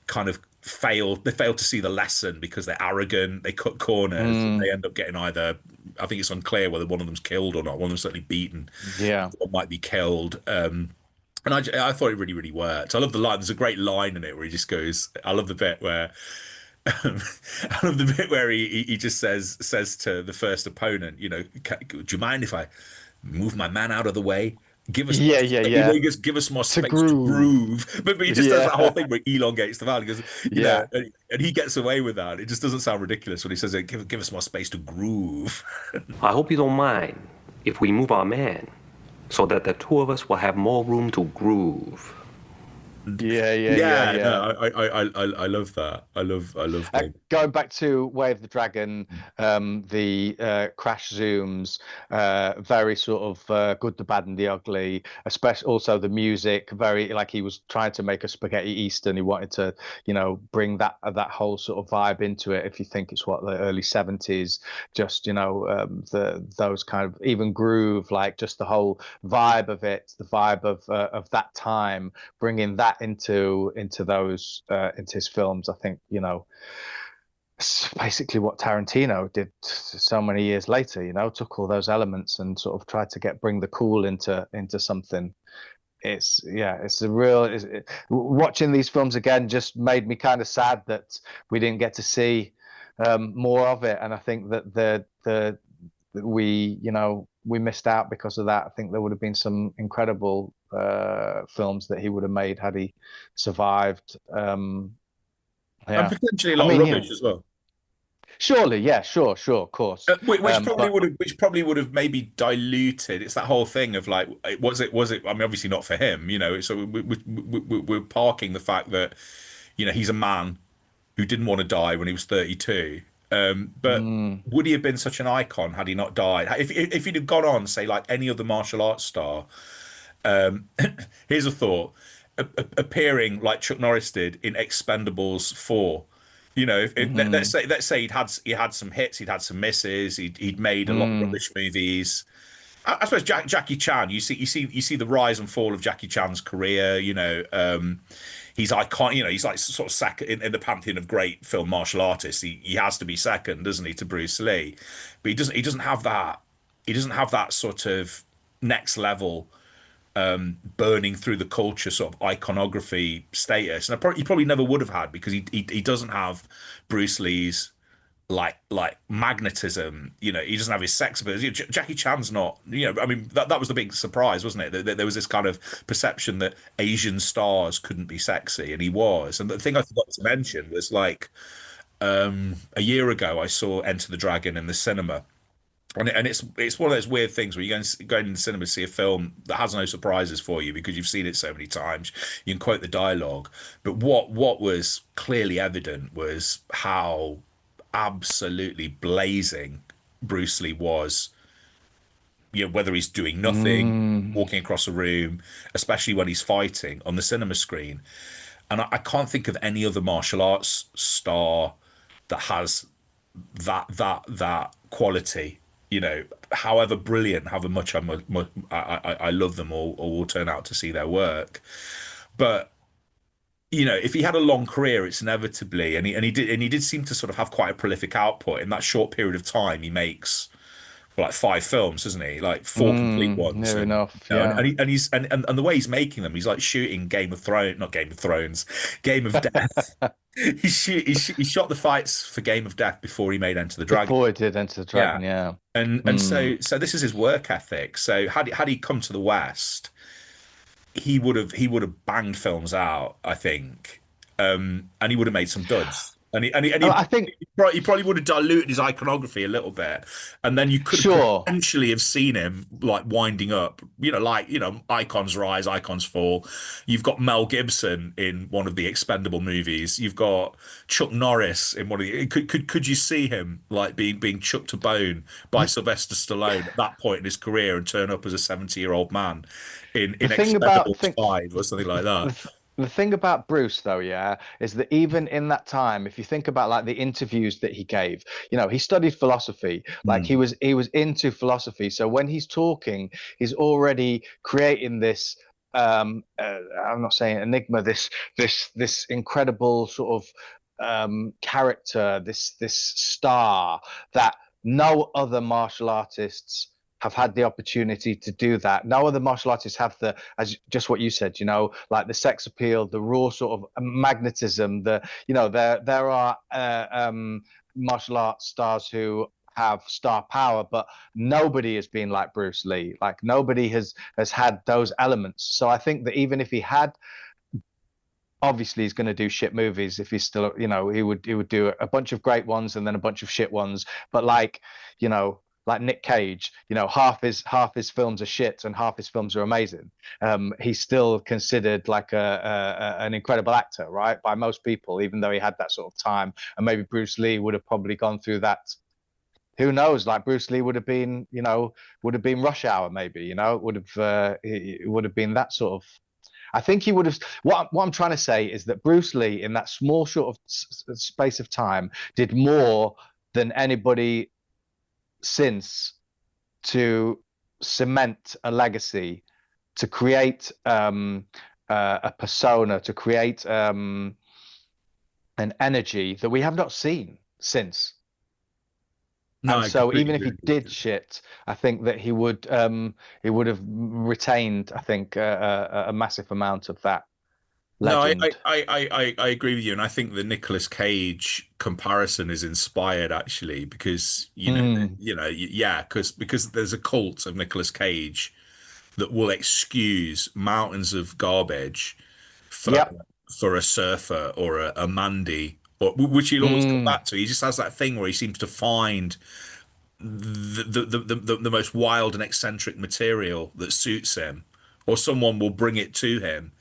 kind of fail to see the lesson because they're arrogant, they cut corners, and they end up getting either, I think it's unclear whether one of them's killed or not, one of them's certainly beaten, or might be killed. And I thought it really, really worked. I love the line. There's a great line in it where he just goes, I love the bit where he just says to the first opponent, you know, do you mind if I move my man out of the way? Give us more Yeah, yeah, yeah. give us more To space to groove. groove. But he just does that whole Yeah, thing where he elongates the vowel. He goes, yeah. and he gets away with that. It just doesn't sound ridiculous when he says, give us more space to groove. I hope you don't mind if we move our man so that the two of us will have more room to groove. Yeah, yeah, yeah, Yeah, yeah. no, I love that. I love Gabe. Going back to Way of the Dragon, the crash zooms, very sort of good, the bad, and the ugly. Especially also the music, very like he was trying to make a spaghetti Eastern. He wanted to, bring that whole sort of vibe into it. If you think it's what the early 70s, just those kind of even groove, like just the whole vibe of it, the vibe of that time, bringing that into those into his films. I think it's basically what Tarantino did so many years later. Took all those elements and sort of tried to bring the cool into something. It's watching these films again just made me kind of sad that we didn't get to see more of it, and I think that we missed out because of that. I think there would have been some incredible films that he would have made had he survived. And potentially a lot of rubbish as well. Surely, yeah, sure, of course. Which probably would have maybe diluted. It's that whole thing of like, was it? I mean, obviously not for him, So we're parking the fact that he's a man who didn't want to die when he was 32. But would he have been such an icon had he not died? If he'd have gone on, say, like any other martial arts star, here's a thought: appearing like Chuck Norris did in Expendables 4. Let's say he had some hits, he'd had some misses, he'd made a lot of rubbish movies. I suppose Jackie Chan. You see the rise and fall of Jackie Chan's career. He's iconic. He's like sort of second in the pantheon of great film martial artists. He has to be second, doesn't he, to Bruce Lee? But he doesn't have that. He doesn't have that sort of next level, burning through the culture sort of iconography status. And he probably never would have had, because he doesn't have Bruce Lee's like magnetism. He doesn't have his sex ability. Jackie Chan's not. I mean, that was the big surprise, wasn't it? There was this kind of perception that Asian stars couldn't be sexy, and he was. And the thing I forgot to mention was like, a year ago I saw Enter the Dragon in the cinema. And it's one of those weird things where you go in the cinema to see a film that has no surprises for you because you've seen it so many times. You can quote the dialogue, but what was clearly evident was how absolutely blazing Bruce Lee was. Whether he's doing nothing, walking across a room, especially when he's fighting on the cinema screen. And I can't think of any other martial arts star that has that quality. However brilliant, however much I love them or will turn out to see their work. But if he had a long career, it's inevitably, and he did seem to sort of have quite a prolific output. In that short period of time, he makes like 5 films, doesn't he? Like 4 complete ones. Near enough. Yeah. And the way he's making them, he's like shooting Game of Death. He shot the fights for Game of Death before he made Enter the Dragon. Before he did Enter the Dragon, yeah. And so this is his work ethic. So had he come to the West, he would have banged films out, I think, and he would have made some duds. I think he probably would have diluted his iconography a little bit, and then you could potentially have seen him like winding up. Icons rise, icons fall. You've got Mel Gibson in one of the Expendable movies. You've got Chuck Norris in one of the. Could you see him like being chucked to bone by Sylvester Stallone at that point in his career and turn up as a 70-year-old man in Expendables 5 or something like that? The thing about Bruce, though, is that even in that time, if you think about like the interviews that he gave, he studied philosophy, like he was into philosophy. So when he's talking, he's already creating this. I'm not saying enigma. This incredible sort of character, this star that no other martial artists have had the opportunity to do that. No other martial artists have as just what you said, like the sex appeal, the raw sort of magnetism, there are martial arts stars who have star power, but nobody has been like Bruce Lee. Like nobody has had those elements. So I think that even if he had, obviously he's going to do shit movies. If he's still, you know, he would do a bunch of great ones and then a bunch of shit ones. But like, you know, like Nick Cage, you know, half his films are shit and half his films are amazing. He's still considered like an incredible actor, right, by most people, even though he had that sort of time. And maybe Bruce Lee would have probably gone through that. Who knows? Like Bruce Lee would have been, you know, would have been Rush Hour, maybe, you know, it would have been that sort of. I think he would have. What I'm trying to say is that Bruce Lee, in that small sort of space of time, did more than anybody since to cement a legacy, to create a persona, to create an energy that we have not seen since. No, and so even if he did shit, I think that he would have retained, I think, a massive amount of that legend. No, I agree with you, and I think the Nicolas Cage comparison is inspired actually because because there's a cult of Nicolas Cage that will excuse mountains of garbage for a surfer or a Mandy, or which he'll always come back to. He just has that thing where he seems to find the most wild and eccentric material that suits him, or someone will bring it to him.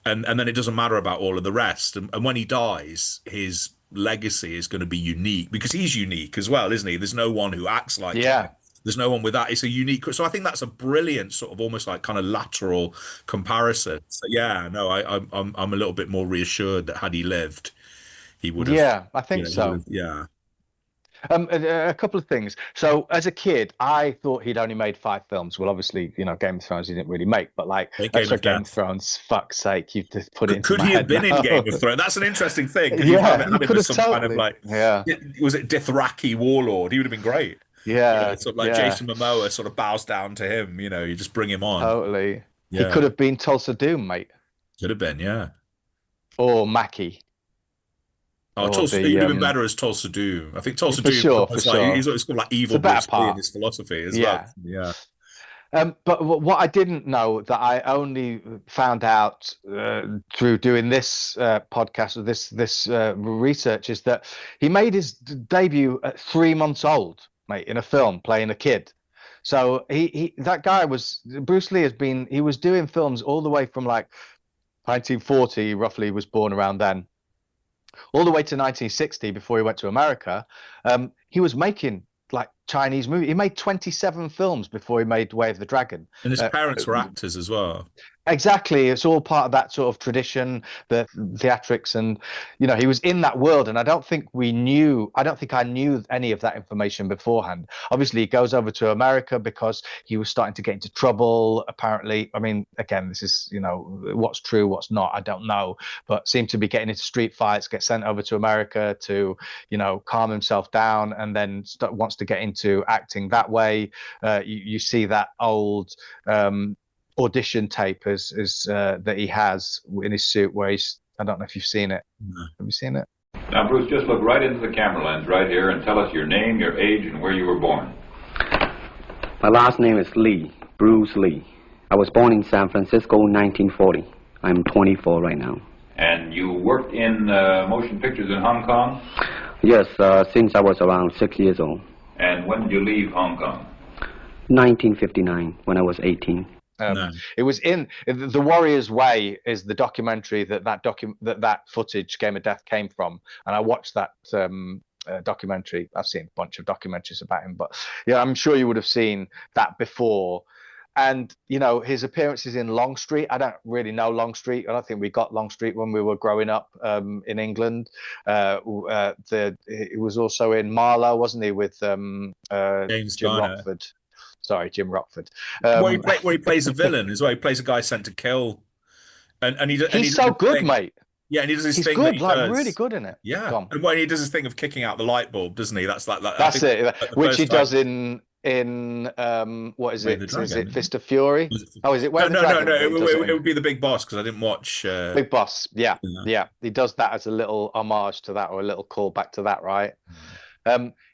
And then it doesn't matter about all of the rest. And when he dies, his legacy is going to be unique because he's unique as well, isn't he? There's no one who acts like him. There's no one with that. It's a unique. So I think that's a brilliant sort of almost like kind of lateral comparison. So yeah, no, I'm a little bit more reassured that had he lived, he would have. Yeah, I think so. Yeah. A couple of things. So as a kid, I thought he'd only made 5 films. Well, obviously, you know, Game of Thrones he didn't really make, but like Game of Thrones, fuck's sake, you've just put it into Could my he have head been now. in Game of Thrones? That's an interesting thing. Yeah, he could have some totally. kind of like, was it Dothraki warlord? He would have been great. Yeah, you know, sort of like Jason Momoa sort of bows down to him. You know, you just bring him on. Totally. Yeah. He could have been Tulsa Doom, mate. Could have been, yeah. Or Mackie. Oh, Tulsa, he would have been better as Tulsa Doom. I think Tulsa Doom for sure. He's called like evil Bruce Lee in his philosophy as well. Yeah. But what I didn't know that I only found out through doing this podcast or this research is that he made his debut at 3 months old, mate, in a film playing a kid. So that guy Bruce Lee he was doing films all the way from like 1940, roughly, was born around then, all the way to 1960 before he went to America. He was making like Chinese movies. He made 27 films before he made Way of the Dragon. And his parents were actors as well. Exactly. It's all part of that sort of tradition, the theatrics, and you know, he was in that world. And I don't think I knew any of that information beforehand. Obviously, he goes over to America because he was starting to get into trouble, apparently. I mean, again, this is, you know, what's true, what's not, I don't know, but seemed to be getting into street fights, get sent over to America to, you know, calm himself down, and then wants to get into acting that way. You see that old audition tape that he has in his suit where I don't know if you've seen it. No. Have you seen it? Now, Bruce, just look right into the camera lens right here and tell us your name, your age, and where you were born. My last name is Lee, Bruce Lee. I was born in San Francisco in 1940. I'm 24 right now. And you worked in motion pictures in Hong Kong? Yes, since I was around 6 years old. And when did you leave Hong Kong? 1959, when I was 18. No. It was in The Warrior's Way is the documentary that footage Game of Death came from, and I watched that documentary. I've seen a bunch of documentaries about him, but yeah, I'm sure you would have seen that before. And you know, his appearances in Longstreet, I don't really know Longstreet. I don't think we got Longstreet when we were growing up in England. He was also in Marlowe, wasn't he, with James Jim Garner. Rockford. Sorry, Jim Rockford. Where he plays a villain as well. He plays a guy sent to kill, and he's so good, mate. Yeah, and he does his he's thing. Good, like really good in it. Yeah, and when he does his thing of kicking out the light bulb, doesn't he? That's that's it. Which he does in what is it? Is it Fist of Fury? Oh, is it? No. It would be the Big Boss because I didn't watch. Big Boss. Yeah. He does that as a little homage to that, or a little callback to that, right?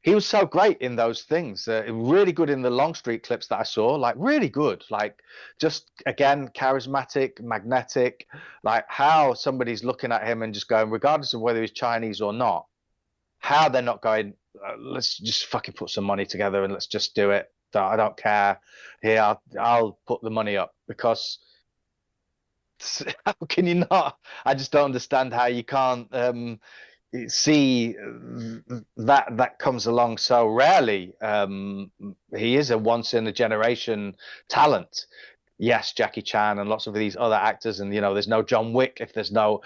He was so great in those things. Really good in the Longstreet clips that I saw. Like really good. Like just again charismatic, magnetic. Like how somebody's looking at him and just going, regardless of whether he's Chinese or not, how they're not going. Let's just fucking put some money together and let's just do it. I don't care. Here, I'll put the money up because how can you not? I just don't understand how you can't see that comes along so rarely. He is a once in a generation talent. Yes, Jackie Chan and lots of these other actors, and there's no John Wick if there's no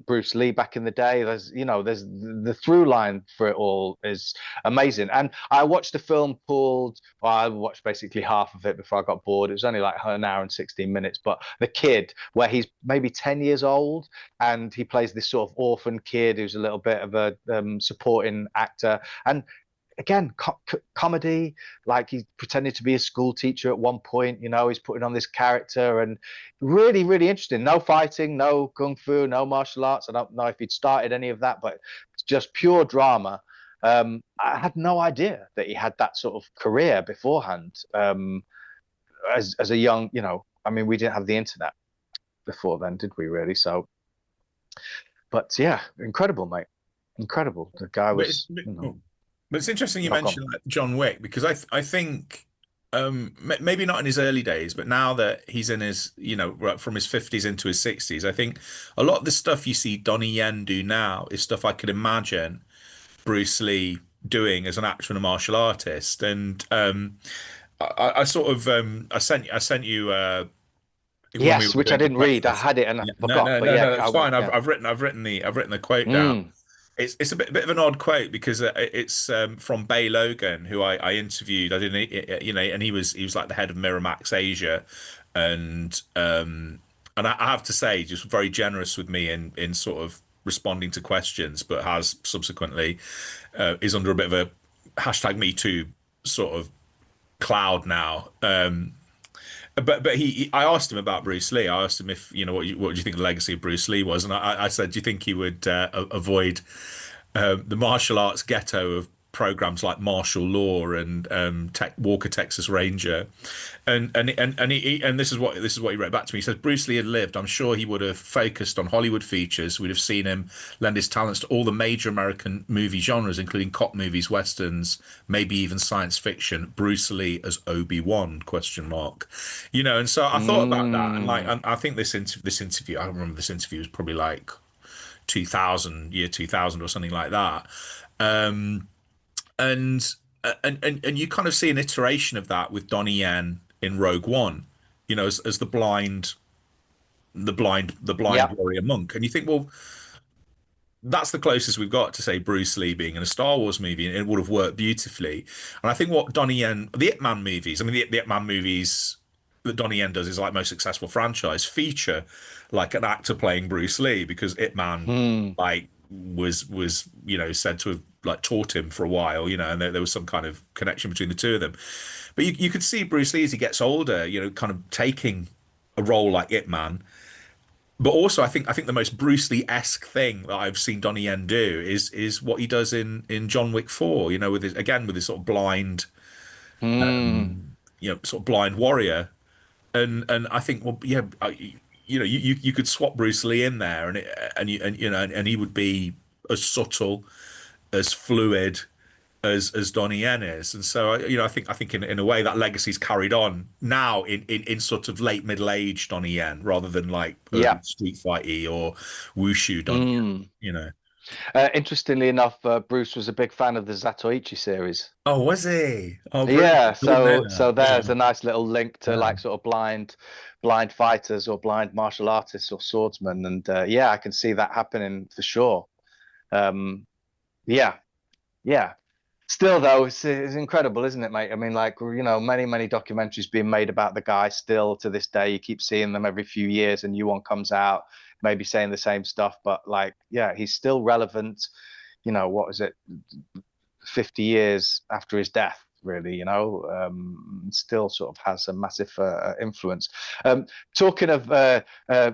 Bruce Lee back in the day. There's the through line for it all is amazing. And I watched a film called, well, I watched basically half of it before I got bored. It was only like an hour and 16 minutes, but The Kid, where he's maybe 10 years old and he plays this sort of orphan kid who's a little bit of a supporting actor. And again, comedy, like he's pretending to be a school teacher at one point, he's putting on this character, and really, really interesting. No fighting, no kung fu, no martial arts. I don't know if he'd started any of that, but it's just pure drama. I had no idea that he had that sort of career beforehand. As a young, I mean, we didn't have the internet before then, did we really? So, but yeah, incredible, mate. Incredible. The guy was, But it's interesting you mentioned like John Wick, because I think maybe not in his early days, but now that he's in his, right from his 50s into his 60s, I think a lot of the stuff you see Donnie Yen do now is stuff I could imagine Bruce Lee doing as an actor and a martial artist. And I sort of I sent you yes, which I didn't read. I had it and I forgot. No, that's fine. I've written the quote down. It's a bit of an odd quote because it's from Bay Logan, who I interviewed. I didn't, and he was like the head of Miramax Asia, and I have to say, just very generous with me in sort of responding to questions, but has subsequently is under a bit of a hashtag Me Too sort of cloud now. But I asked him about Bruce Lee. I asked him if what do you think the legacy of Bruce Lee was, and I said, do you think he would avoid the martial arts ghetto of programs like Martial Law and Walker Texas Ranger, and this is what he wrote back to me. He says Bruce Lee had lived, I'm sure he would have focused on Hollywood features. We'd have seen him lend his talents to all the major American movie genres, including cop movies, westerns, maybe even science fiction. Bruce Lee as Obi-Wan ? And so I thought about that, and I think this interview, I remember this interview was probably like 2000 or something like that. And you kind of see an iteration of that with Donnie Yen in Rogue One, as the blind warrior monk, and you think, well, that's the closest we've got to say Bruce Lee being in a Star Wars movie, and it would have worked beautifully. And I think what Donnie Yen, the Ip Man movies, the Ip Man movies that Donnie Yen does is like most successful franchise, feature like an actor playing Bruce Lee, because Ip Man like was said to have like taught him for a while, and there was some kind of connection between the two of them. But you could see Bruce Lee as he gets older, kind of taking a role like Ip Man. But also, I think the most Bruce Lee-esque thing that I've seen Donnie Yen do is what he does in John Wick 4, with his sort of blind, sort of blind warrior, and I think, well, yeah, you could swap Bruce Lee in there, and he would be as subtle, as fluid as Donnie Yen is. And so I think in a way that legacy's carried on now in sort of late middle age Donnie Yen, rather than like street fighty or wushu Donnie Yen, Interestingly enough, Bruce was a big fan of the Zatoichi series. Oh, was he? Oh, yeah. So there's a nice little link to like sort of blind fighters or blind martial artists or swordsmen, and I can see that happening for sure. Yeah. Still, though, it's incredible, isn't it, mate? I mean, like, many documentaries being made about the guy still to this day. You keep seeing them every few years, a new one comes out, maybe saying the same stuff, but like, yeah, he's still relevant. What is it, 50 years after his death, really? Still sort of has a massive influence. Talking of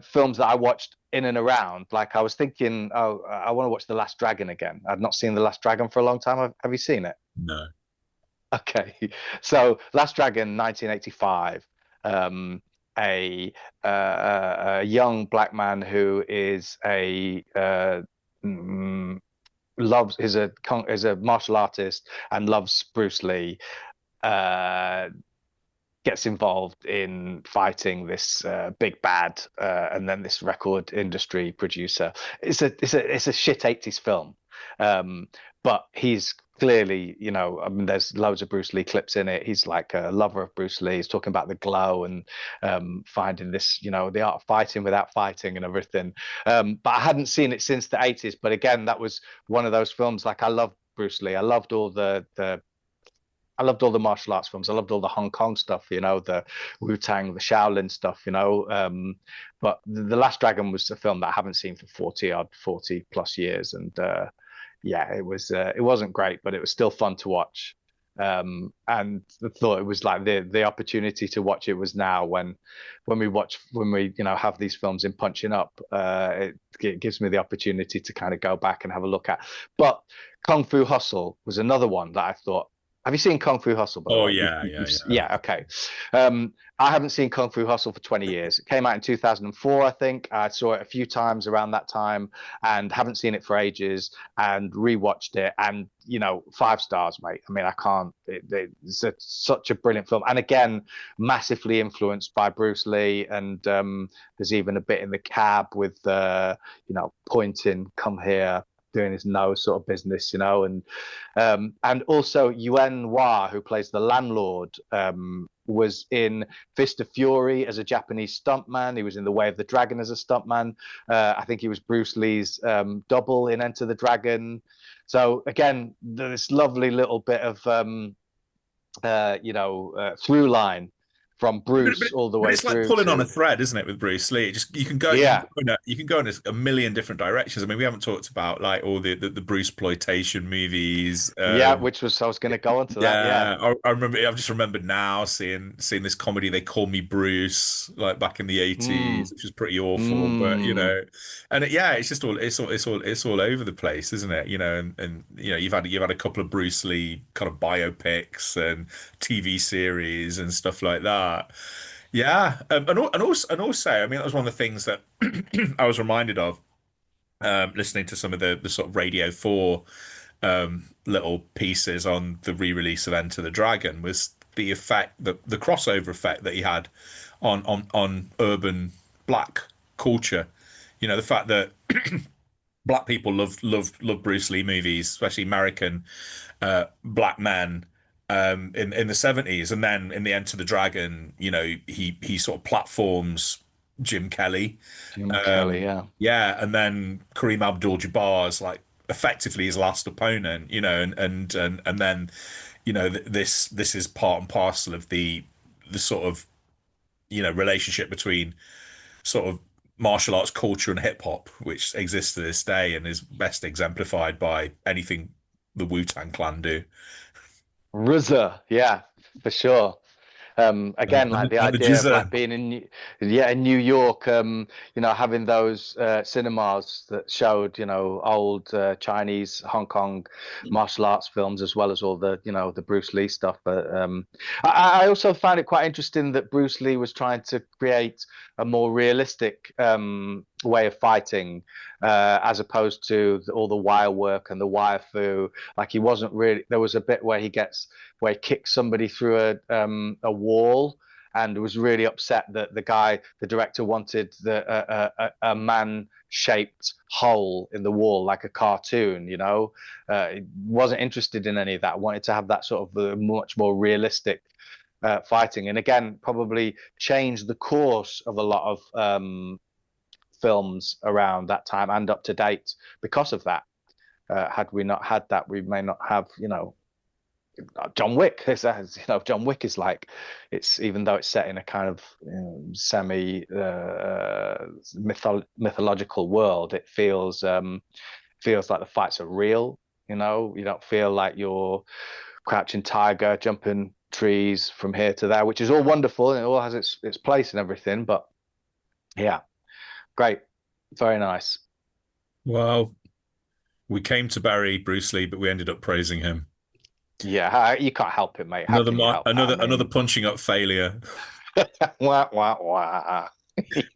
films that I watched in and around. Like I was thinking, oh, I want to watch The Last Dragon again. I've not seen The Last Dragon for a long time. Have you seen it? No. Okay, so Last Dragon, 1985. A young black man who is loves is a martial artist and loves Bruce Lee. Gets involved in fighting this big bad, and then this record industry producer. It's a shit 80s film, but he's clearly, I mean, there's loads of Bruce Lee clips in it. He's like a lover of Bruce Lee. He's talking about the glow and finding this, the art of fighting without fighting and everything. But I hadn't seen it since the 80s. But again, that was one of those films. Like I love Bruce Lee. I loved all the martial arts films. I loved all the Hong Kong stuff, the Wu-Tang, the Shaolin stuff, But The Last Dragon was a film that I haven't seen for 40 plus years. And yeah, it wasn't great, but it was still fun to watch. And I thought it was like the opportunity to watch it was now when we have these films in Punching Up. It gives me the opportunity to kind of go back and have a look at. But Kung Fu Hustle was another one that I thought. Have you seen Kung Fu Hustle? Oh, yeah. Yeah, okay. I haven't seen Kung Fu Hustle for 20 years. It came out in 2004, I think. I saw it a few times around that time and haven't seen it for ages and rewatched it. And, 5 stars, mate. I mean, I can't. It's such a brilliant film. And again, massively influenced by Bruce Lee. And there's even a bit in the cab with, pointing, come here, doing his nose sort of business, and also Yuen Wah, who plays the landlord, was in Fist of Fury as a Japanese stuntman. He was in The Way of the Dragon as a stuntman. I think he was Bruce Lee's double in Enter the Dragon. So again, this lovely little bit of through line from Bruce all the way it's through. It's like pulling on a thread, isn't it, with Bruce Lee? You can go in a million different directions. I mean, we haven't talked about like all the Bruce exploitation movies. I was going to go into that. Yeah, I remember. I've just remembered now seeing this comedy, They Call Me Bruce, like back in the 80s, which was pretty awful. But it's just it's all over the place, isn't it? And you've had a couple of Bruce Lee kind of biopics and TV series and stuff like that. Yeah, and also, I mean, that was one of the things that I was reminded of listening to some of the sort of Radio 4 little pieces on the re-release of Enter the Dragon, was the effect, the crossover effect that he had on urban black culture. The fact that black people love Bruce Lee movies, especially American black men. In the 70s, and then in the Enter the Dragon, he sort of platforms Jim Kelly. Yeah, and then Kareem Abdul-Jabbar's like effectively his last opponent, and then this is part and parcel of the sort of relationship between sort of martial arts culture and hip hop, which exists to this day and is best exemplified by anything the Wu-Tang Clan do. RZA, yeah, for sure. Again, like the idea of like being in New York, having those cinemas that showed, old Chinese, Hong Kong martial arts films, as well as all the, the Bruce Lee stuff. But I also found it quite interesting that Bruce Lee was trying to create a more realistic way of fighting, as opposed to all the wire work and the wire fu. Like he wasn't really. There was a bit where he kicks somebody through a wall, and was really upset that the director wanted a man-shaped hole in the wall like a cartoon. He wasn't interested in any of that. Wanted to have that sort of much more realistic fighting, and again, probably changed the course of a lot of films around that time and up to date because of that. Had we not had that, we may not have, John Wick. John Wick is like, it's, even though it's set in a kind of semi mythological world, it feels like the fights are real. You don't feel like you're crouching tiger, jumping trees from here to there, which is all wonderful and it all has its place and everything. But yeah, great. Very nice. Well, we came to bury Bruce Lee, but we ended up praising him. Yeah, you can't help it, mate. How can you help that? I mean... another punching up failure. Wah, wah, wah.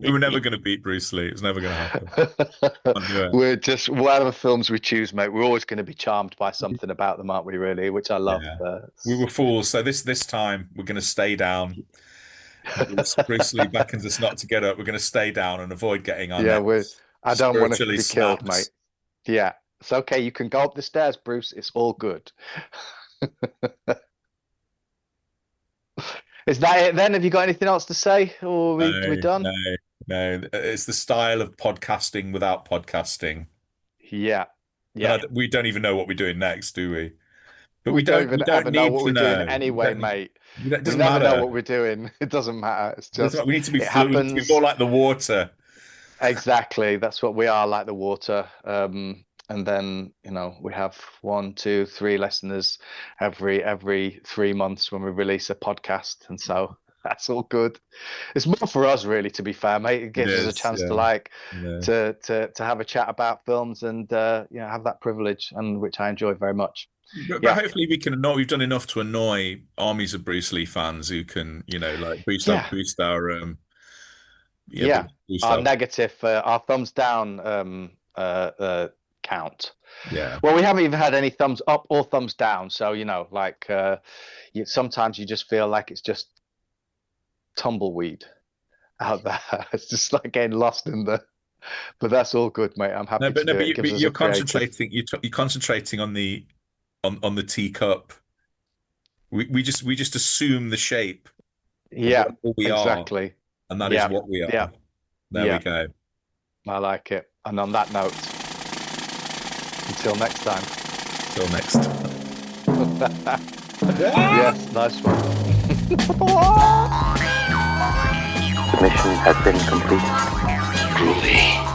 We were never going to beat Bruce Lee. It was never going to happen. We're just, whatever films we choose, mate, we're always going to be charmed by something about them, aren't we, really? Which I love. Yeah. We were fools. So this time, we're going to stay down. Bruce Lee beckons us not to get up. We're going to stay down and avoid getting on. Yeah, I don't want to be snapped. killed, mate. Yeah, it's okay. You can go up the stairs, Bruce. It's all good. Is that it then? Have you got anything else to say? Or are we done? No. It's the style of podcasting without podcasting. Yeah. We don't even know what we're doing next, do we? But we don't know what we're doing anyway, mate. We never know what we're doing. It doesn't matter. It's just we need to be fluid. To be more like the water. Exactly. That's what we are, like the water. And then, we have 1, 2, 3 listeners every 3 months when we release a podcast. And so that's all good. It's more for us, really, to be fair, mate. It gives us a chance to have a chat about films and have that privilege, and which I enjoy very much. But hopefully we can we've done enough to annoy armies of Bruce Lee fans who can, boost our our negative, our thumbs down count. Yeah. Well, we haven't even had any thumbs up or thumbs down. So, sometimes you just feel like it's just tumbleweed out there. It's just like getting lost in the... But that's all good, mate. I'm happy to do it. But you're concentrating. You're concentrating on the teacup. We just assume the shape. Yeah, we exactly. Are, and that is what we are. Yeah. There we go. I like it. And on that note, until next time. Till next time. Yes, nice one. The mission has been completed. Groovy.